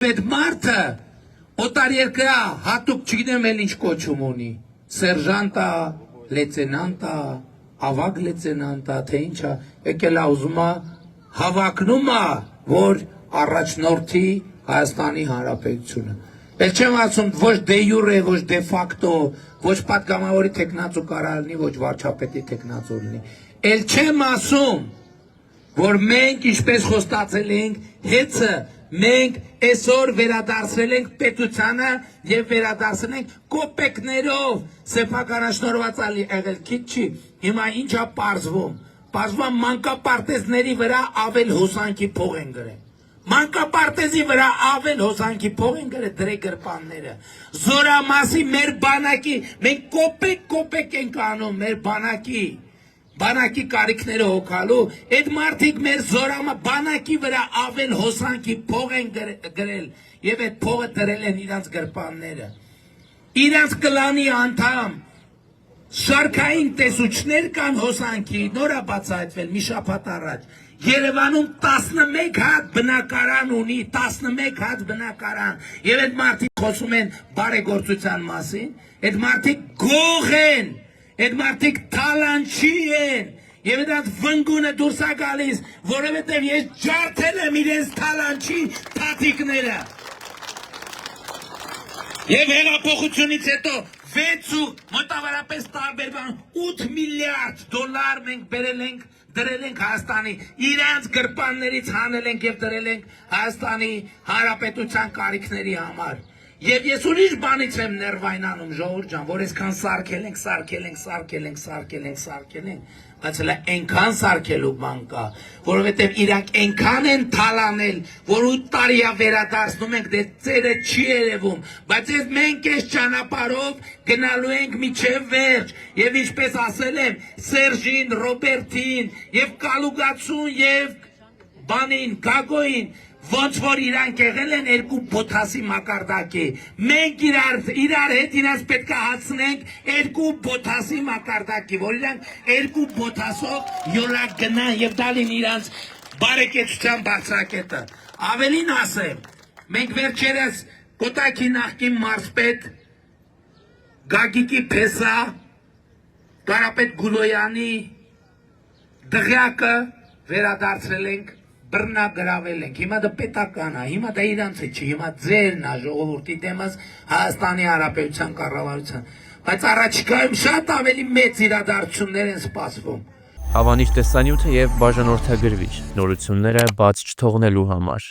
Այդ մարդը օտարերկրյա հատուկ չգիտեմ էլ ինչ կոչում ունի, սերժանտա, լեյտենանտա, ավագ լեյտենանտա, թե ինչա, եկել է ուզում է հավակնում է, որ առաջնորդի Հայաստանի Հանրապետությունը։ Էլ չեմ ասում ոչ դե յուրե, ոչ դե ֆակտո, ոչ պատգամավորի տեխնացու կարա լինի, ոչ վարչապետի տեխնացու լինի։ Էլ չեմ ասում, որ մենք ինչպես խոստացել ենք, հեծը մենք այսօր վերադարձրել ենք պետությանը եւ վերադարձրել ենք կոպեկներով սեփականաշնորհված եղել քիչ չի հիմա ինչա պարզվում պարզվում մանկապարտեզների վրա ավել հոսանքի փող են գրել մանկապարտեզի վրա ավել հոսանքի փող են գրել դրե գրպանները զորամասի մեր բանակի մենք կոպեկ ենք անում մեր բանակի կարիքները հոգալու, այդ մարդիկ մեր զորամա բանակի վրա ավել հոսանքի փող են գրել և այդ փողը դրել են իրանց գրպանները։ Իրանց կլանի անդամ շարքային տեսուչներ կան հոսանքի, նոր է բացահայտվել մի շաբաթ առաջ։ Երևանում 11 հատ բնակարան ունի, 11 հատ բնակարան, և այդ մարդիկ խոսում են բարեգործության մասին, այդ մարդիկ գող են, այդ մարդիկ թալանչի են, և այդ վնգունը դուրս է գալիս, որովհետև ես ջարդել եմ իրենց թալանչի թաթիկները։ Եվ հեղափոխությունից հետո 6 ու մոտավորապես տարբեր 8 միլիարդ դոլար մենք դրել ենք Հայաստանի, իրանց գրպաններից հանել ենք և դրել ենք Հայաստանի Հանրապետության կարիքների համար։ Եվ ես ուրիշ բանից եմ ներվայնանում, ժողովուրդ ջան, որ այսքան սարքել ենք, բայց հələ այնքան սարքելու բան կա, որովհետև իրանք այնքան են թալանել, որ 8 տարի է վերադարձնում ենք, դե ծերը չի երևում, բայց մենք այս ճանապարհով գնալու ենք մինչև վերջ, և ինչպես ասել եմ, Սերժին, Ռոբերտին, և Կալուգացուն, և բանին, Գագոյին, ոնց որ իրանք եղել են երկու բոթասի մակարդակի, մենք իրար հետ իրանց պետք է հացնենք երկու բոթասի մակարդակի, որ իրանք երկու բոթասով յոլակ գնան և դալին իրանց բարեկեցության բարձրակետը։ Ավելին ասեմ, մենք վերջերս Կոտայքի նախկին մարզպետ Գագիկի Փեսա, Կարապետ Գուլոյանի դղյակը վերադարձրել ենք բռնագրավել ենք, հիմա դա պետական է, հիմա դա իրանց է չի, հիմա ձերն է ժողովրդի դեմս Հայաստանի Հանրապետության կառավարության, բայց առաջիկայում շատ ավելի մեծ իրադարձություններ են սպասվում։ Հավանիչ տեսանյութը և բաժանորդագրվիչ նորությունները բաց չթողնելու համար։